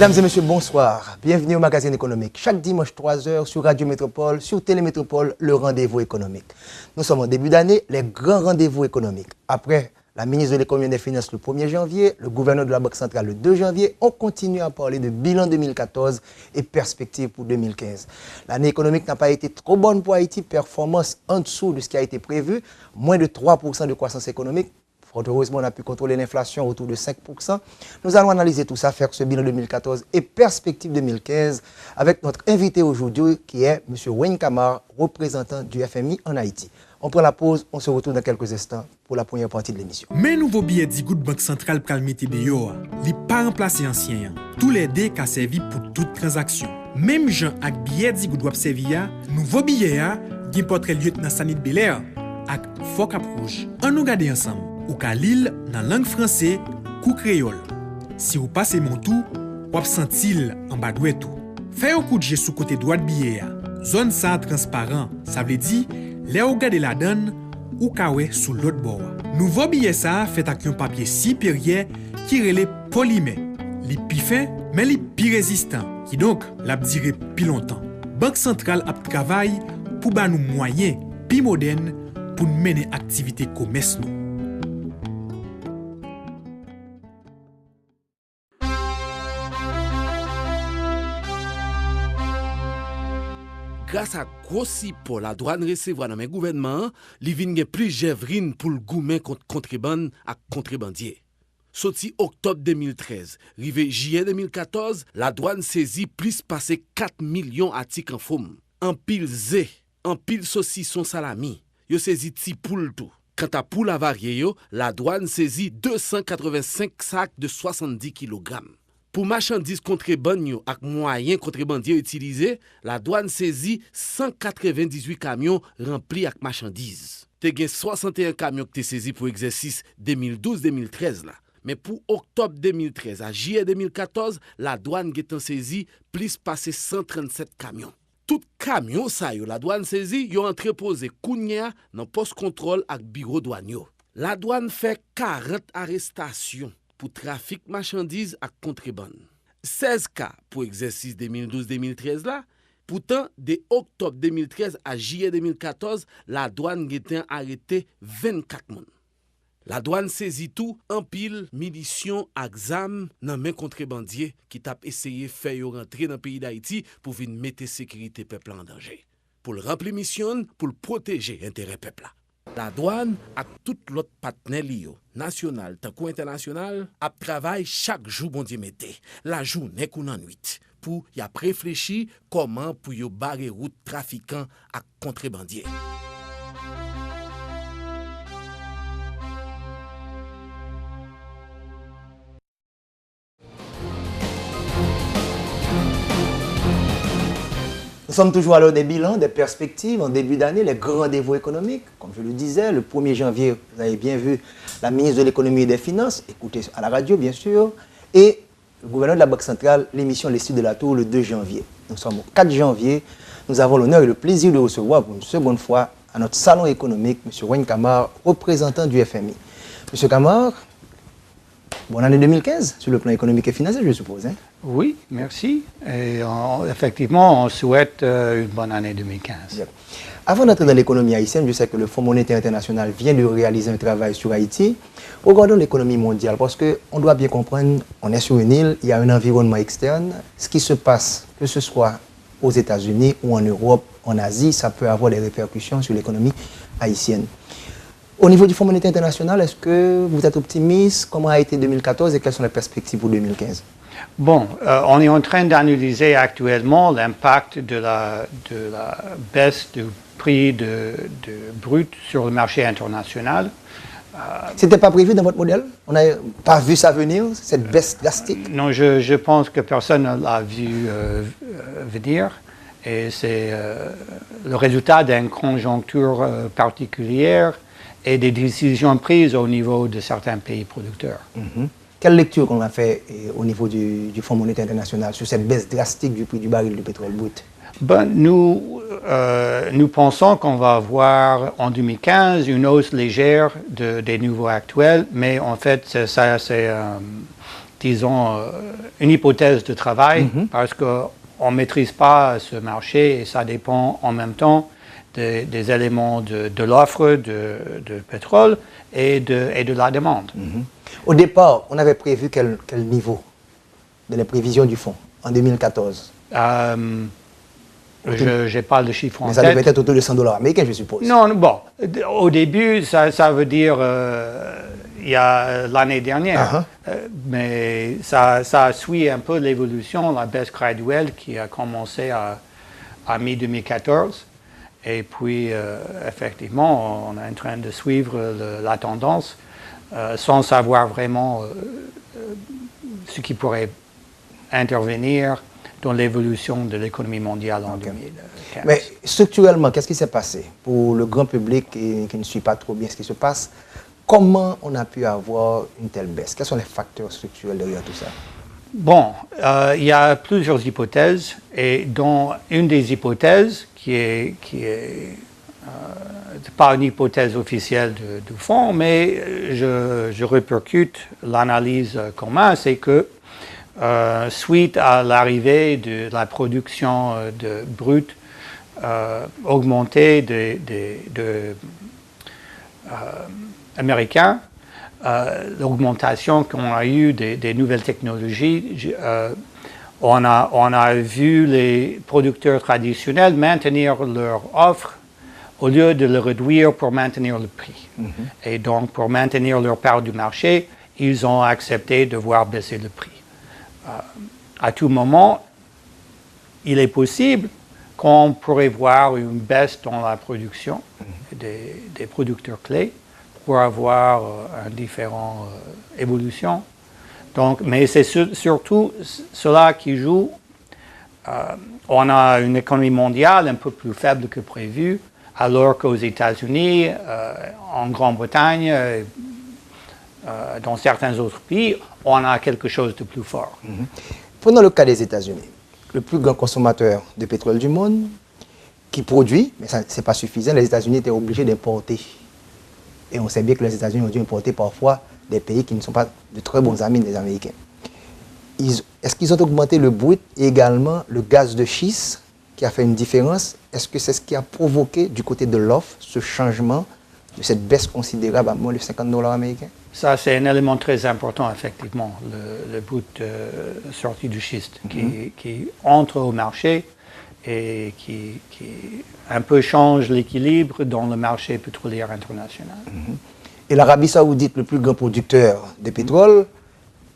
Mesdames et messieurs, bonsoir. Bienvenue au magazine économique. Chaque dimanche 3h sur Radio Métropole, sur Télémétropole, le rendez-vous économique. Nous sommes en début d'année, les grands rendez-vous économiques. Après la ministre de l'économie et des finances le 1er janvier, le gouverneur de la Banque centrale le 2 janvier, on continue à parler de bilan 2014 et perspectives pour 2015. L'année économique n'a pas été trop bonne pour Haïti, performance en dessous de ce qui a été prévu, moins de 3% de croissance économique. Fort heureusement, on a pu contrôler l'inflation autour de 5%. Nous allons analyser tout ça, faire ce bilan 2014 et perspective 2015 avec notre invité aujourd'hui qui est M. Wayne Kamar, représentant du FMI en Haïti. On prend la pause, on se retrouve dans quelques instants pour la première partie de l'émission. Mais nouveau billet d'Igout Banque Centrale pral mette de yo, li pas remplacer ancien. Tous les deux qui servi pour toute transaction. Même gens ak billet d'Igout doit servir, nouveau billet a, gen portrait lieutenant Sanit Belair ak Fokap Rouge. On nous garder ensemble. Ou ka lil dans langue français ou créole. Si vous passez mon tout, ou sentil en bas doué tout. Fais un coup de jet sous côté droit de billet. Zone ça transparent, ça veut dire les ou gade la donne ou kawe sous l'autre bord. Nouveau billet ça fait avec un papier supérieur qui relève polymère. Li pi fin mais li pi résistant qui donc l'a duré pi longtemps. Banque centrale a travail pour ba nous moyens pi moderne pour mener activité commerce nous. Grâce à gros pour la douane recevoir dans mes gouvernements, li vinn gen plus jèvrine pour le goumen contre contrebande à contrebandier. Sorti octobre 2013, rivé juillet 2014, la douane saisit plus passé 4 millions d'articles en forme. En pile zé, en pile saucisson salami, yo saisi ti poule tout. Quant à poule avarié yo, la douane saisit 285 sacs de 70 kg. Pour marchandises contrebandes ak moyens contrebandiers utilisés, la douane saisit 198 camions remplis avec marchandises. Te gen 61 camions qui te saisis pour exercice 2012-2013 là. Mais pour octobre 2013 à juillet 2014, la douane gen saisi plus passé 137 camions. Tout camion ça yo la douane saisit yo entreposé kounya dans poste contrôle ak bureau douane yo. La douane fait 40 arrestations pour trafic marchandises à contrebande. 16 cas pour exercice 2012-2013 là. Pourtant, de octobre 2013 à juillet 2014, la douane a arrêté 24 personnes. La douane saisit tout en pile munitions exam dans main contrebandier qui t'a essayé de faire rentrer dans le pays d'Haïti pour venir mettre la sécurité peuple en danger. Pour le remplir mission, pour le protéger l'intérêt peuple. La douane ak tout l'autre partenaire liyo, national tant international, a travail chaque jour bon Dieu mette, la journée ou la nuit, pour y a réfléchi comment pour y barrer route trafiquant ak contrebandier. Nous sommes toujours à l'heure des bilans, des perspectives en début d'année, les grands rendez-vous économiques. Comme je le disais, le 1er janvier, vous avez bien vu la ministre de l'économie et des finances, écoutez à la radio bien sûr, et le gouverneur de la Banque centrale, l'émission Les Studios de la Tour le 2 janvier. Nous sommes au 4 janvier, nous avons l'honneur et le plaisir de recevoir pour une seconde fois à notre salon économique M. Wayne Kamar, représentant du FMI. M. Kamar, bonne année 2015 sur le plan économique et financier, je suppose. Hein? Oui, merci. Et effectivement, on souhaite une bonne année 2015. Bien. Avant d'entrer dans l'économie haïtienne, je sais que le Fonds monétaire international vient de réaliser un travail sur Haïti. Regardons l'économie mondiale, parce qu'on doit bien comprendre, on est sur une île, il y a un environnement externe. Ce qui se passe, que ce soit aux États-Unis ou en Europe, en Asie, ça peut avoir des répercussions sur l'économie haïtienne. Au niveau du Fonds monétaire international, est-ce que vous êtes optimiste? Comment a été 2014 et quelles sont les perspectives pour 2015? Bon, on est en train d'analyser actuellement l'impact de la baisse du prix de brut sur le marché international. C'était pas prévu dans votre modèle? On n'a pas vu ça venir, cette baisse drastique? Non, je pense que personne ne l'a vu venir. Et c'est le résultat d'une conjoncture particulière et des décisions prises au niveau de certains pays producteurs. Mm-hmm. Quelle lecture qu'on a fait au niveau du Fonds monétaire international sur cette baisse drastique du prix du baril de pétrole brut? Ben, nous pensons qu'on va avoir en 2015 une hausse légère des niveaux actuels, mais en fait, ça c'est disons, une hypothèse de travail parce qu'on ne maîtrise pas ce marché et ça dépend en même temps des éléments de l'offre de pétrole et de la demande. Au départ, on avait prévu quel niveau de les prévisions du fonds en 2014? Je n'ai pas le chiffre en tête. Mais ça devait être autour de $100 américains, je suppose. Non, bon, au début, ça veut dire il y a l'année dernière, mais ça suit un peu l'évolution, la baisse graduelle qui a commencé à mi-2014. Et puis, effectivement, on est en train de suivre la tendance sans savoir vraiment ce qui pourrait intervenir dans l'évolution de l'économie mondiale en 2015. Mais structurellement, qu'est-ce qui s'est passé pour le grand public qui ne suit pas trop bien ce qui se passe? Comment on a pu avoir une telle baisse? Quels sont les facteurs structurels derrière tout ça? Bon, il y a plusieurs hypothèses et dans une des hypothèses qui est pas une hypothèse officielle du fonds, mais je répercute l'analyse commune, c'est que suite à l'arrivée de la production de brut augmentée américains, l'augmentation qu'on a eue des nouvelles technologies, on a vu les producteurs traditionnels maintenir leur offre au lieu de le réduire pour maintenir le prix. Et donc, pour maintenir leur part du marché, ils ont accepté de voir baisser le prix. À tout moment, il est possible qu'on pourrait voir une baisse dans la production des producteurs clés pour avoir une différente évolution. Donc, mais c'est surtout cela qui joue. On a une économie mondiale un peu plus faible que prévu, alors qu'aux États-Unis, en Grande-Bretagne, dans certains autres pays, on a quelque chose de plus fort. Prenons le cas des États-Unis, le plus grand consommateur de pétrole du monde, qui produit, mais ce n'est pas suffisant, les États-Unis étaient obligés d'importer. Et on sait bien que les États-Unis ont dû importer parfois des pays qui ne sont pas de très bons amis des Américains. Est-ce qu'ils ont augmenté le brut et également le gaz de schiste qui a fait une différence? Est-ce que c'est ce qui a provoqué du côté de l'offre ce changement, de cette baisse considérable à moins de $50 américains? Ça, c'est un élément très important, effectivement, le brut sorti du schiste, qui entre au marché et qui un peu change l'équilibre dans le marché pétrolier international. Et l'Arabie Saoudite, le plus grand producteur de pétrole,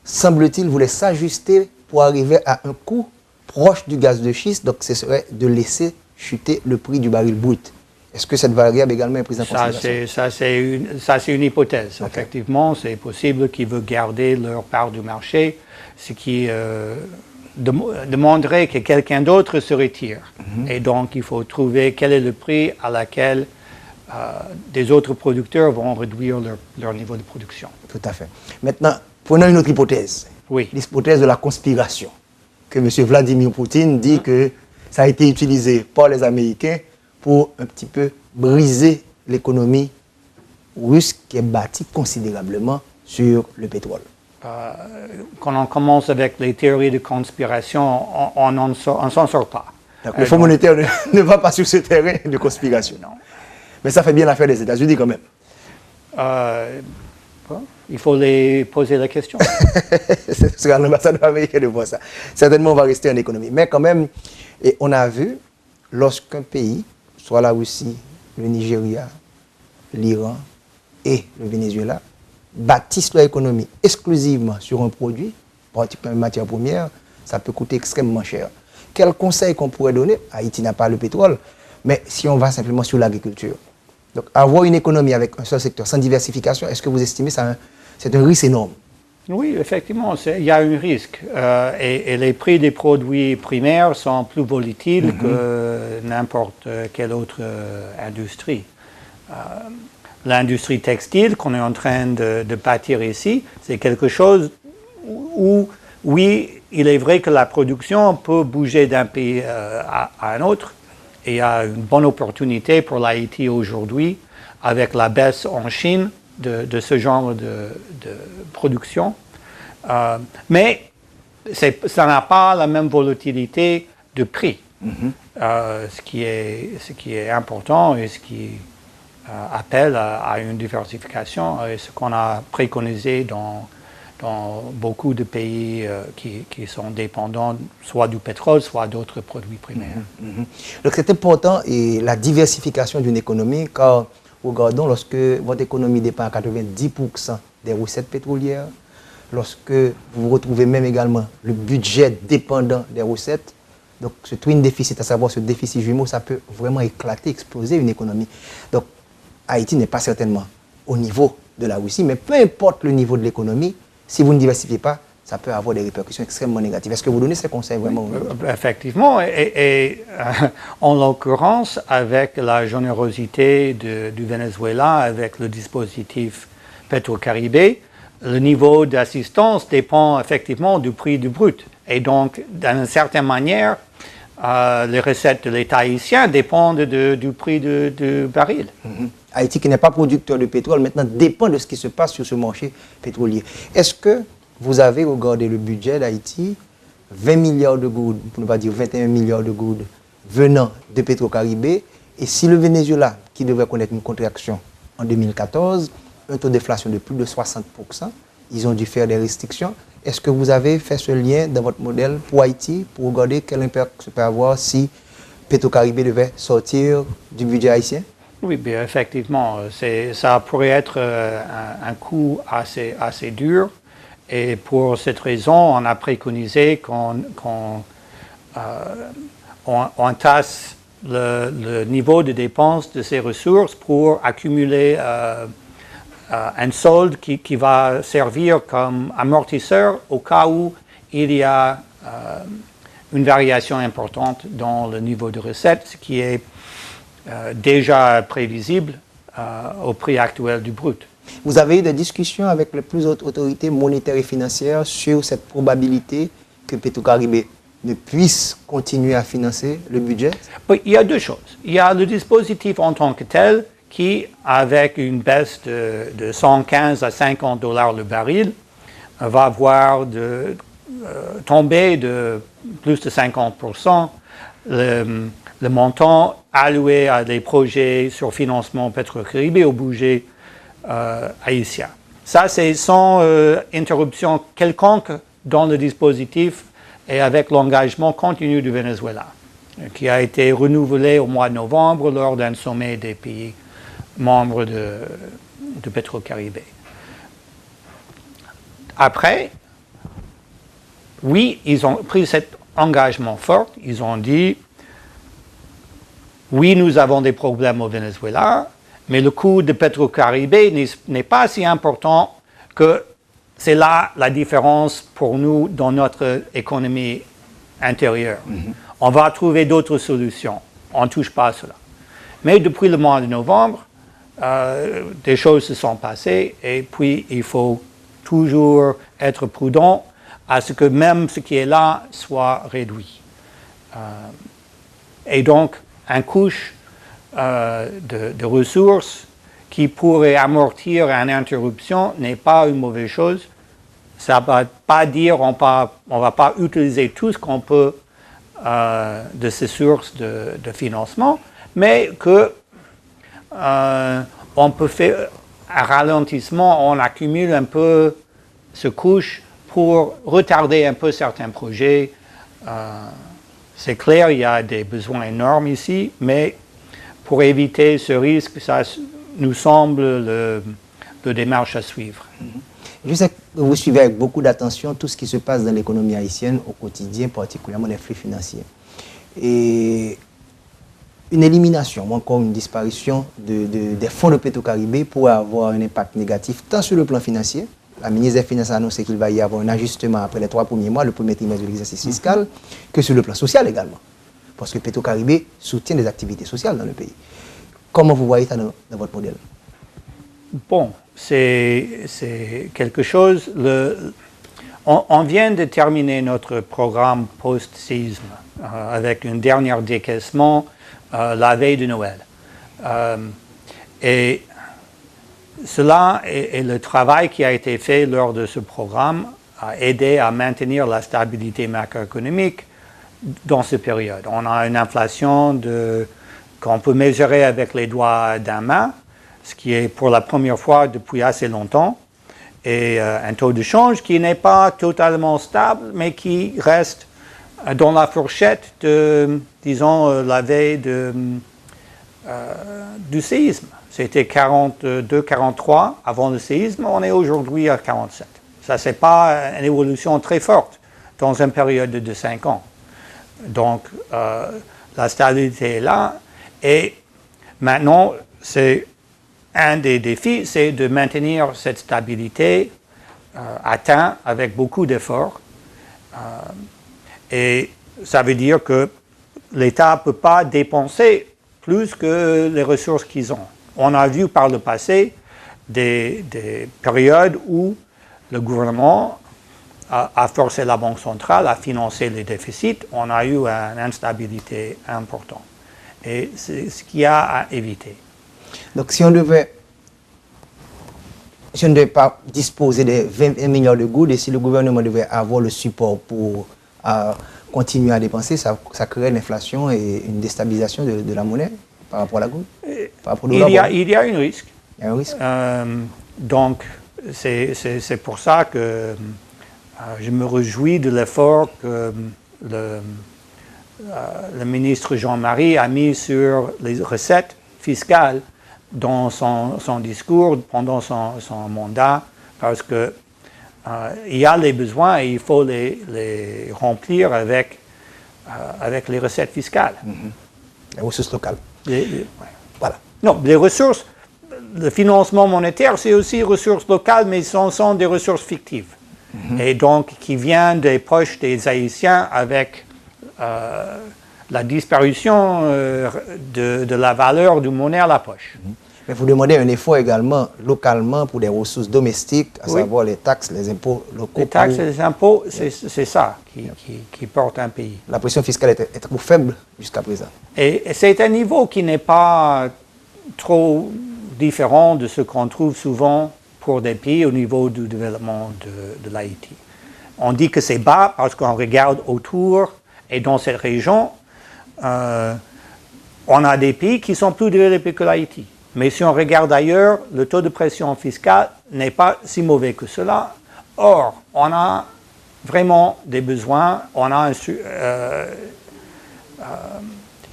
semble-t-il, voulait s'ajuster pour arriver à un coût proche du gaz de schiste, donc ce serait de laisser chuter le prix du baril brut. Est-ce que cette variable également est prise en considération? Ça, c'est une hypothèse. Okay. Effectivement, c'est possible qu'ils veulent garder leur part du marché, ce qui demanderait que quelqu'un d'autre se retire. Et donc, il faut trouver quel est le prix à laquelle des autres producteurs vont réduire leur niveau de production. Tout à fait. Maintenant, prenons une autre hypothèse. Oui. L'hypothèse de la conspiration. Que M. Vladimir Poutine dit que ça a été utilisé par les Américains pour un petit peu briser l'économie russe qui est bâtie considérablement sur le pétrole. Quand on commence avec les théories de conspiration, on ne s'en sort pas. Le Fonds monétaire ne va pas sur ce terrain de conspiration. Non. Mais ça fait bien l'affaire des États-Unis quand même. Il faut les poser la question. Ce sera l'ambassadeur américain de voir ça. Certainement, on va rester en économie. Mais quand même, et on a vu, lorsqu'un pays, soit la Russie, le Nigeria, l'Iran et le Venezuela, bâtissent leur économie exclusivement sur un produit, particulièrement une matière première, ça peut coûter extrêmement cher. Quel conseil qu'on pourrait donner? Haïti n'a pas le pétrole, mais si on va simplement sur l'agriculture. Donc, avoir une économie avec un seul secteur sans diversification, est-ce que vous estimez que c'est un risque énorme? Oui, effectivement, il y a un risque. Et les prix des produits primaires sont plus volatiles que n'importe quelle autre industrie. L'industrie textile qu'on est en train de bâtir ici, c'est quelque chose où, oui, il est vrai que la production peut bouger d'un pays à un autre. Et il y a une bonne opportunité pour l'Haïti aujourd'hui avec la baisse en Chine de ce genre de production. Mais ça n'a pas la même volatilité de prix. Ce qui est important et ce qui appelle à une diversification et ce qu'on a préconisé dans beaucoup de pays qui sont dépendants soit du pétrole, soit d'autres produits primaires. Donc c'est important et la diversification d'une économie, car regardons, lorsque votre économie dépend à 90% des recettes pétrolières, lorsque vous retrouvez même également le budget dépendant des recettes, donc ce twin déficit, à savoir ce déficit jumeau, ça peut vraiment éclater, exploser une économie. Donc Haïti n'est pas certainement au niveau de la Russie, mais peu importe le niveau de l'économie, si vous ne diversifiez pas, ça peut avoir des répercussions extrêmement négatives. Est-ce que vous donnez ces conseils vraiment? Effectivement, et en l'occurrence, avec la générosité du Venezuela, avec le dispositif Petro-Caribé, le niveau d'assistance dépend effectivement du prix du brut. Et donc, d'une certaine manière, les recettes de l'État haïtien dépendent du prix du baril. Haïti, qui n'est pas producteur de pétrole, maintenant dépend de ce qui se passe sur ce marché pétrolier. Est-ce que vous avez regardé le budget d'Haïti, 20 milliards de goudes, pour ne pas dire 21 milliards de goudes, venant de Petro-Caribé, et si le Venezuela, qui devrait connaître une contraction en 2014, un taux d'inflation de plus de 60%, ils ont dû faire des restrictions. Est-ce que vous avez fait ce lien dans votre modèle pour Haïti, pour regarder quel impact ça peut avoir si Petro-Caribé devait sortir du budget haïtien? Oui, bien effectivement, ça pourrait être un coût assez dur. Et pour cette raison, on a préconisé qu'on tasse le niveau de dépenses de ces ressources pour accumuler un solde qui va servir comme amortisseur au cas où il y a une variation importante dans le niveau de recette, ce qui est déjà prévisible au prix actuel du brut. Vous avez eu des discussions avec les plus hautes autorités monétaires et financières sur cette probabilité que Petro-Caribé ne puisse continuer à financer le budget? Oui, il y a deux choses. Il y a le dispositif en tant que tel qui, avec une baisse de 115 à 50 $ le baril, va voir tomber de plus de 50% le montant alloué à des projets sur financement Petro-Caribé au budget haïtien. Ça, c'est sans interruption quelconque dans le dispositif et avec l'engagement continu du Venezuela, qui a été renouvelé au mois de novembre lors d'un sommet des pays membres de Petro-Caribé. Après, oui, ils ont pris cet engagement fort. Ils ont dit, oui, nous avons des problèmes au Venezuela, mais le coût de Petro-Caribé n'est pas si important que c'est là la différence pour nous dans notre économie intérieure. On va trouver d'autres solutions. On ne touche pas à cela. Mais depuis le mois de novembre, des choses se sont passées et puis il faut toujours être prudent à ce que même ce qui est là soit réduit. Et donc, une couche de ressources qui pourrait amortir une interruption n'est pas une mauvaise chose. Ça ne va pas dire qu'on ne va pas utiliser tout ce qu'on peut de ces sources de financement, mais que on peut faire un ralentissement, on accumule un peu ce couche pour retarder un peu certains projets. C'est clair, il y a des besoins énormes ici, mais pour éviter ce risque, ça nous semble le démarche à suivre. Je sais que vous suivez avec beaucoup d'attention tout ce qui se passe dans l'économie haïtienne au quotidien, particulièrement les flux financiers. Et une élimination ou encore une disparition des fonds de Petro-Caribé pourrait avoir un impact négatif tant sur le plan financier. La ministre des Finances a annoncé qu'il va y avoir un ajustement après les 3 premiers mois, le premier trimestre de l'exercice fiscal, que sur le plan social également. Parce que Petro-Caribé soutient des activités sociales dans le pays. Comment vous voyez ça dans votre modèle? Bon, c'est quelque chose. On vient de terminer notre programme post-séisme avec un dernier décaissement la veille de Noël. Et cela est le travail qui a été fait lors de ce programme a aidé à maintenir la stabilité macroéconomique dans cette période. On a une inflation qu'on peut mesurer avec les doigts d'une main, ce qui est pour la première fois depuis assez longtemps, et un taux de change qui n'est pas totalement stable, mais qui reste dans la fourchette de, disons, la veille du séisme. C'était 42, 43 avant le séisme, on est aujourd'hui à 47. Ça, ce n'est pas une évolution très forte dans une période de 5 ans. Donc, la stabilité est là. Et maintenant, c'est un des défis, c'est de maintenir cette stabilité atteinte avec beaucoup d'efforts. Et ça veut dire que l'État ne peut pas dépenser plus que les ressources qu'ils ont. On a vu par le passé des périodes où le gouvernement a forcé la Banque centrale à financer les déficits. On a eu une instabilité importante. Et c'est ce qu'il y a à éviter. Donc, si on ne devait pas disposer de 20 milliards de gouttes et si le gouvernement devait avoir le support pour continuer à dépenser, ça crée une inflation et une déstabilisation de la monnaie par rapport à la goutte. Il y a un risque. Il y a un risque. Donc, c'est pour ça que je me réjouis de l'effort que le ministre Jean-Marie a mis sur les recettes fiscales dans son discours pendant son mandat, parce que il y a les besoins et il faut les remplir avec les recettes fiscales. Les ressources locales. Voilà. Non, les ressources, le financement monétaire, c'est aussi ressources locales, mais ce sont des ressources fictives. Et donc, qui viennent des poches des Haïtiens avec la disparition de la valeur du monnaie à la poche. Mais vous demandez un effort également localement pour des ressources domestiques, à savoir les taxes, les impôts locaux. Les taxes et les impôts, c'est ça qui porte un pays. La pression fiscale est trop faible jusqu'à présent. Et c'est un niveau qui n'est pas trop différent de ce qu'on trouve souvent pour des pays au niveau du développement de l'Haïti. On dit que c'est bas parce qu'on regarde autour et dans cette région, on a des pays qui sont plus développés que l'Haïti. Mais si on regarde ailleurs, le taux de pression fiscale n'est pas si mauvais que cela. Or, on a vraiment des besoins,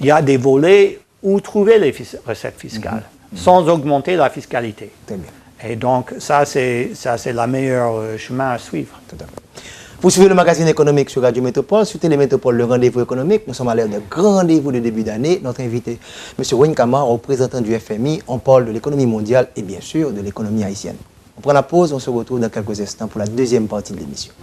il y a des volets où trouver les recettes fiscales, sans augmenter la fiscalité. Très bien. Et donc, ça, c'est le meilleur chemin à suivre. Tout à fait. Vous suivez le magazine économique sur Radio Métropole, sur Télémétropole, le rendez-vous économique. Nous sommes à l'heure d'un grand rendez-vous de début d'année. Notre invité, M. Wayne Kamara, représentant du FMI, on parle de l'économie mondiale et bien sûr de l'économie haïtienne. On prend la pause, on se retrouve dans quelques instants pour la deuxième partie de l'émission.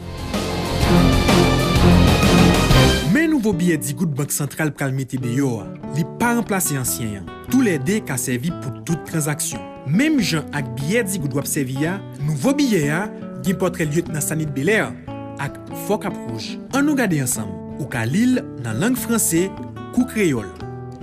Mais nouveau billet dit Good Banque Centrale pral mette deyo, li pas remplacer ancien. Tous les deux qui servi pour toute transaction. Même Jean ak billet dit Good wap servi ya, nouveau billet a, gen portrait lieutenant Sanit Belair ak Fokap Rouge. On nous garder ensemble. Ou ka lil dans langue français ou créole.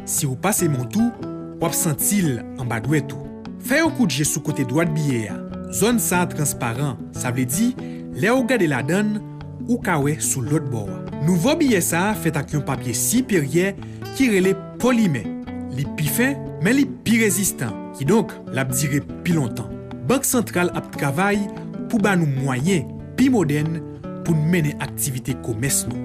Si vous passez mon tout, wap sentil en bas doué tout. Fais un coup de jet sous côté droit de billet a. Zone ça transparent, ça veut dire les ou gade la donne ou kawe sous l'autre bord. Nouveau billet ça fait avec un papier supérieur qui relève polymère. Li pi fin, mais li pi résistant, qui donc l'a duré pi longtemps. Banque centrale a travail pour ba nous moyens pi moderne pour mener activité commerce nous.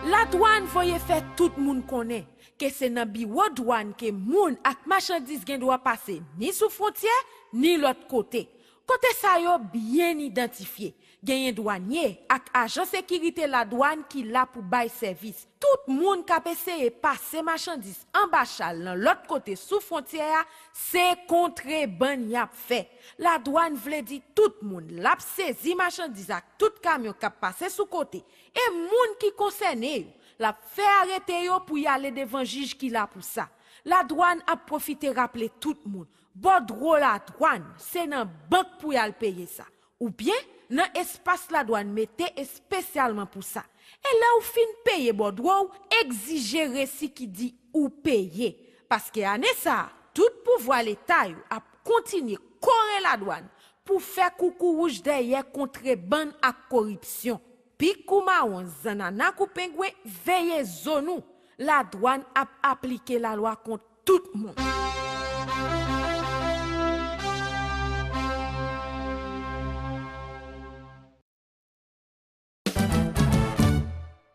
La douane voye fait tout le monde connaît que c'est dans bureau douane que moun ak marchandise gen doit passer ni sous frontière ni l'autre côté. Côté ça yo bien identifié. Genyen douanier ak agent sécurité la douane qui là pour bay service. Tout monde ka essayer passer marchandise en bachal dans l'autre côté sous frontière, c'est contrebande y a fait. La douane vle di tout monde l'a saisi marchandise ak tout camion ka passer sous côté. Et moun qui concerné la fait arrêter yo pour y aller devant juge qui là pour ça. La douane a profité rappeler tout le monde. Bodro la douane, c'est dans banque pour y aller payer ça. Ou bien dans espace la douane mettez spécialement pour ça. Et là où fin payer Bodro, exigez récit qui dit ou payer. Parce que année ça, tout pouvoir l'État yo a continué correr la douane pour faire coucou rouge derrière contrebande à corruption. Puis Koumaon, Zanana Koupengwe, veillez zonou. La douane a appliqué la loi contre tout le monde.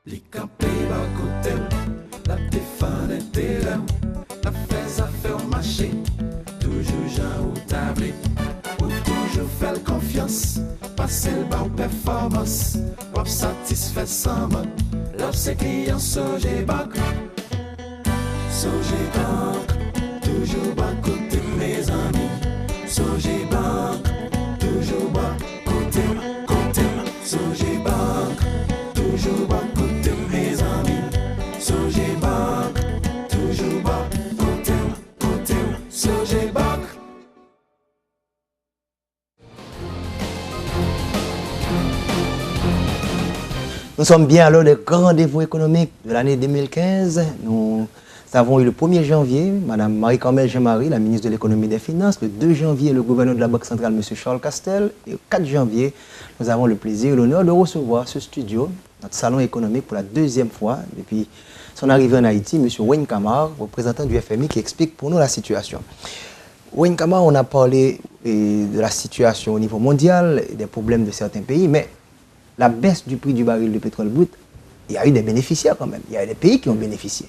Li campé va côté, la défense intérêt, la fais affaire au marché, toujours Jean ou tablé, ou toujours faire confiance, passer le bas aux performances, pour satisfaire sans mode, l'offre c'est client Sogé Bank, Sogé Bank, toujours bas côté de mes amis, Sogé Bank, toujours bas côté, Sogé Bank, toujours bas côté de mes amis, Sogé Bank, toujours bas côté, Sogé Bank. Nous sommes bien à l'heure des grands rendez-vous économiques de l'année 2015. Nous avons eu le 1er janvier, Mme Marie-Carmel Jean-Marie, la ministre de l'économie et des finances. Le 2 janvier, le gouverneur de la Banque centrale, M. Charles Castel. Et le 4 janvier, nous avons le plaisir et l'honneur de recevoir ce studio, notre salon économique pour la deuxième fois depuis son arrivée en Haïti, M. Wayne Kamar, représentant du FMI, qui explique pour nous la situation. Wayne Kamar, on a parlé de la situation au niveau mondial, des problèmes de certains pays, mais la baisse du prix du baril de pétrole brut, il y a eu des bénéficiaires quand même. Il y a eu des pays qui ont bénéficié.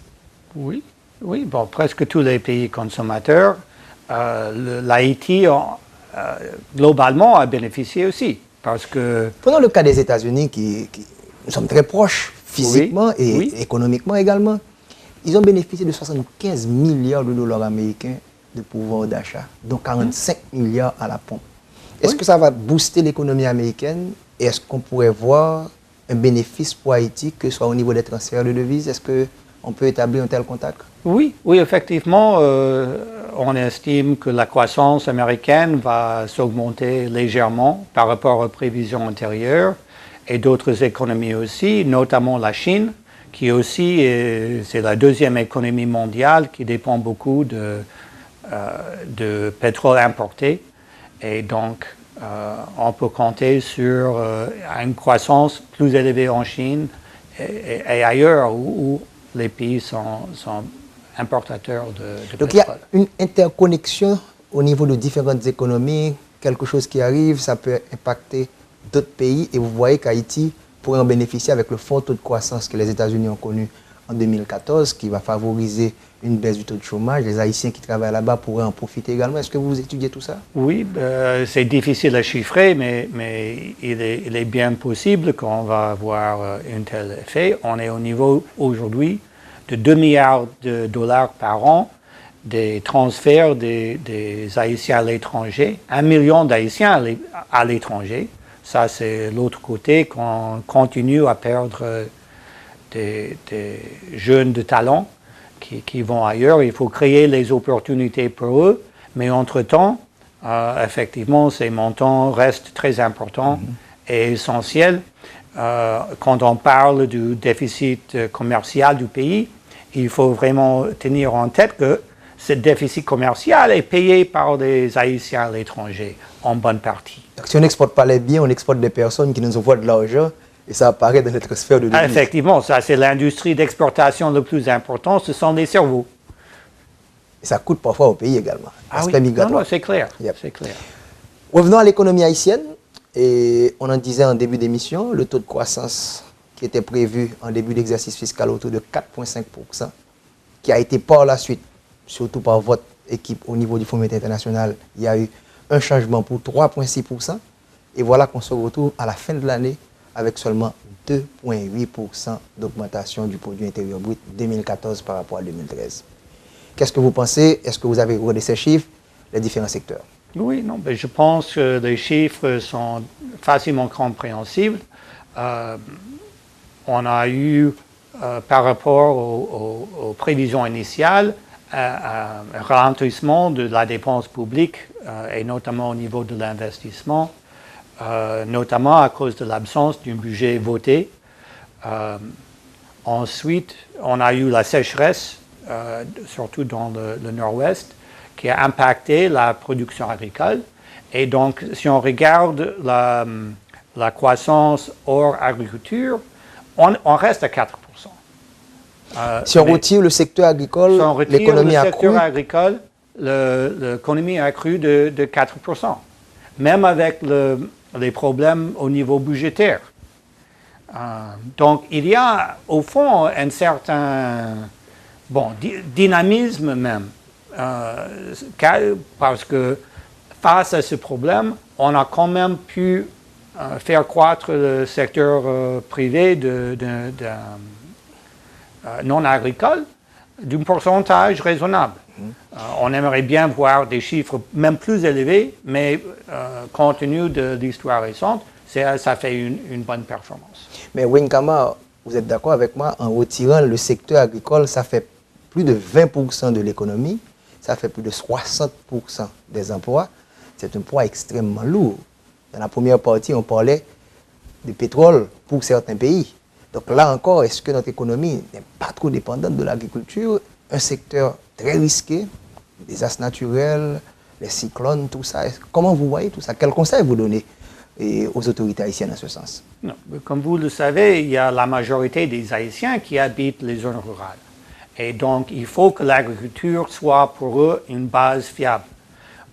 Oui, bon, presque tous les pays consommateurs, l'Haïti, globalement, a bénéficié aussi. Parce que... Prenons le cas des États-Unis, nous sommes très proches physiquement et économiquement également. Ils ont bénéficié de 75 milliards de dollars américains de pouvoir d'achat, dont 45 milliards à la pompe. Est-ce que ça va booster l'économie américaine? Et est-ce qu'on pourrait voir un bénéfice pour Haïti, que ce soit au niveau des transferts de devises? Est-ce qu'on peut établir un tel contact? Oui, effectivement, on estime que la croissance américaine va s'augmenter légèrement par rapport aux prévisions antérieures et d'autres économies aussi, notamment la Chine, qui aussi, c'est la deuxième économie mondiale qui dépend beaucoup de pétrole importé. Et donc, on peut compter sur une croissance plus élevée en Chine et ailleurs où les pays sont importateurs de Donc pétrole. il y a une interconnexion au niveau de différentes économies, quelque chose qui arrive, ça peut impacter d'autres pays et vous voyez qu'Haïti pourrait en bénéficier avec le fort taux de croissance que les États-Unis ont connu en 2014, qui va favoriser une baisse du taux de chômage. Les Haïtiens qui travaillent là-bas pourraient en profiter également. Est-ce que vous étudiez tout ça? Oui, c'est difficile à chiffrer, mais il est bien possible qu'on va avoir un tel effet. On est au niveau aujourd'hui de 2 milliards de dollars par an des transferts des Haïtiens à l'étranger, 1 million d'Haïtiens à l'étranger. Ça, c'est l'autre côté, qu'on continue à perdre des jeunes de talent qui vont ailleurs. Il faut créer les opportunités pour eux, mais entre-temps, effectivement, ces montants restent très importants et essentiels. Quand on parle du déficit commercial du pays, il faut vraiment tenir en tête que ce déficit commercial est payé par des Haïtiens à l'étranger, en bonne partie. Donc, si on n'exporte pas les biens, on exporte des personnes qui nous envoient de l'argent et ça apparaît dans notre sphère de devises. Effectivement, ça c'est l'industrie d'exportation le plus important, ce sont les cerveaux. Et ça coûte parfois au pays également. Aspect migratoire. Non, c'est clair, Yep. c'est clair. Revenons à l'économie haïtienne. Et on en disait en début d'émission, le taux de croissance qui était prévu en début d'exercice fiscal autour de 4,5%, qui a été par la suite, surtout par votre équipe au niveau du Fonds monétaire international, il y a eu un changement pour 3,6%. Et voilà qu'on se retrouve à la fin de l'année avec seulement 2,8% d'augmentation du produit intérieur brut 2014 par rapport à 2013. Qu'est-ce que vous pensez? Est-ce que vous avez regardé ces chiffres, les différents secteurs? Oui, non, mais je pense que les chiffres sont facilement compréhensibles. On a eu, par rapport aux prévisions initiales, un ralentissement de la dépense publique et notamment au niveau de l'investissement, notamment à cause de l'absence d'un budget voté. Ensuite, on a eu la sécheresse surtout dans le nord-ouest, qui a impacté la production agricole. Et donc, si on regarde la croissance hors agriculture, on reste à 4%. Si on retire le secteur agricole, l'économie a cru. Agricole, l'économie a cru de 4%, même avec les problèmes au niveau budgétaire. Donc, il y a au fond un certain dynamisme même, parce que face à ce problème, on a quand même pu faire croître le secteur privé non agricole d'un pourcentage raisonnable. On aimerait bien voir des chiffres même plus élevés, mais compte tenu de l'histoire récente, ça fait une bonne performance. Mais Wenkama, vous êtes d'accord avec moi, en retirant le secteur agricole, ça fait plus de 20% de l'économie, ça fait plus de 60% des emplois. C'est un poids extrêmement lourd. Dans la première partie, on parlait de pétrole pour certains pays. Donc là encore, est-ce que notre économie n'est pas trop dépendante de l'agriculture? Un secteur très risqué, les désastres naturels, les cyclones, tout ça. Comment vous voyez tout ça? Quel conseil vous donnez aux autorités haïtiennes en ce sens? Non, comme vous le savez, il y a la majorité des Haïtiens qui habitent les zones rurales. Et donc, il faut que l'agriculture soit pour eux une base fiable.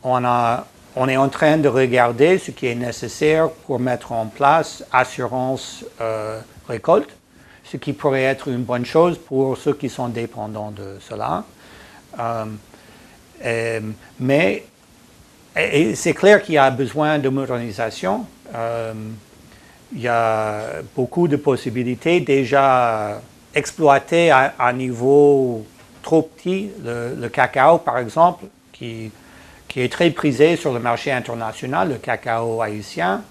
On est en train de regarder ce qui est nécessaire pour mettre en place assurance récolte, ce qui pourrait être une bonne chose pour ceux qui sont dépendants de cela. Mais c'est clair qu'il y a besoin de modernisation. Il y a beaucoup de possibilités déjà exploitées à un niveau trop petit. Le cacao, par exemple, qui est très prisé sur le marché international, le cacao haïtien.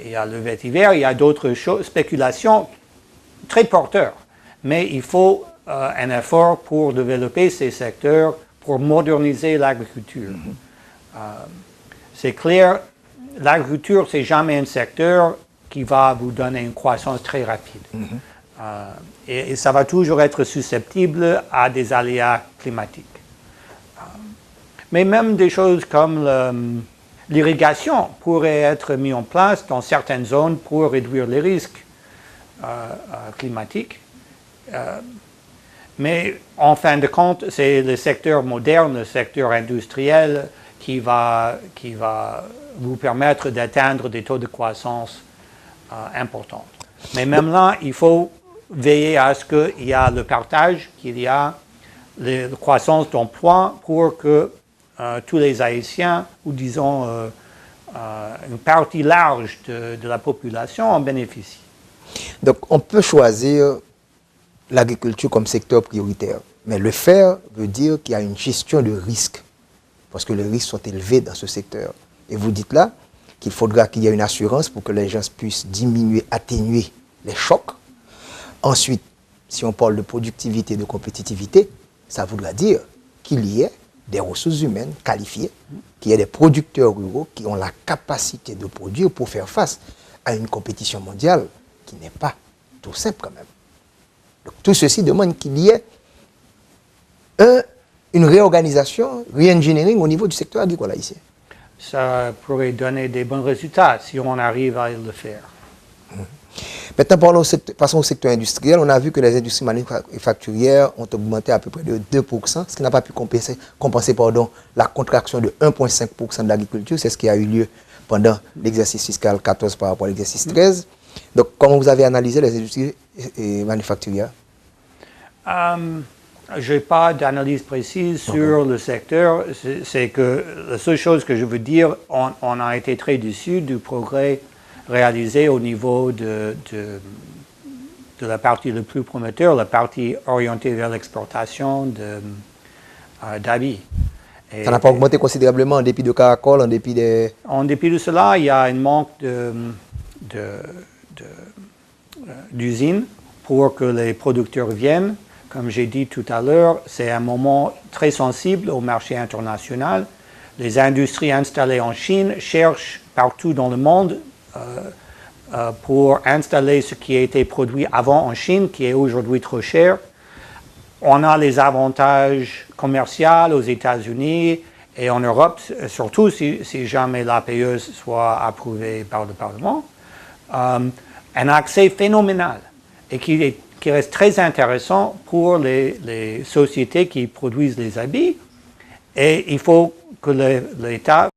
Il y a le vétiver, il y a d'autres choses, spéculations très porteurs. Mais il faut un effort pour développer ces secteurs, pour moderniser l'agriculture. C'est clair, l'agriculture, c'est jamais un secteur qui va vous donner une croissance très rapide. Et ça va toujours être susceptible à des aléas climatiques. Mais même des choses comme l'irrigation pourrait être mise en place dans certaines zones pour réduire les risques climatiques. Mais en fin de compte, c'est le secteur moderne, le secteur industriel qui va vous permettre d'atteindre des taux de croissance importants. Mais même là, il faut veiller à ce qu'il y a le partage, qu'il y a la croissance d'emploi pour que tous les Haïtiens, ou disons une partie large de la population, en bénéficient. Donc on peut choisir l'agriculture comme secteur prioritaire, mais le faire veut dire qu'il y a une gestion de risques, parce que les risques sont élevés dans ce secteur. Et vous dites là qu'il faudra qu'il y ait une assurance pour que les gens puissent diminuer, atténuer les chocs. Ensuite, si on parle de productivité, de compétitivité, ça voudra dire qu'il y ait des ressources humaines qualifiées, qu'il y ait des producteurs ruraux qui ont la capacité de produire pour faire face à une compétition mondiale qui n'est pas tout simple quand même. Donc, tout ceci demande qu'il y ait une réorganisation, re-engineering au niveau du secteur agricole haïtien. Ça pourrait donner des bons résultats si on arrive à le faire. Maintenant, passons au secteur industriel. On a vu que les industries manufacturières ont augmenté à peu près de 2%, ce qui n'a pas pu compenser la contraction de 1,5% de l'agriculture. C'est ce qui a eu lieu pendant l'exercice fiscal 14 par rapport à l'exercice 13. Donc, comment vous avez analysé les industries manufacturières? Je n'ai pas d'analyse précise sur le secteur. C'est que la seule chose que je veux dire, on a été très déçus du progrès réalisé au niveau de la partie le plus prometteur, la partie orientée vers l'exportation d'habits. Ça n'a pas augmenté considérablement en dépit de Caracol, en dépit des... En dépit de cela, il y a un manque d'usines pour que les producteurs viennent. Comme j'ai dit tout à l'heure, c'est un moment très sensible au marché international. Les industries installées en Chine cherchent partout dans le monde pour installer ce qui a été produit avant en Chine, qui est aujourd'hui trop cher. on a les avantages commerciaux aux États-Unis et en Europe, surtout si jamais l'APE soit approuvée par le Parlement, un accès phénoménal et qui reste très intéressant pour les sociétés qui produisent les habits. Et il faut que l'État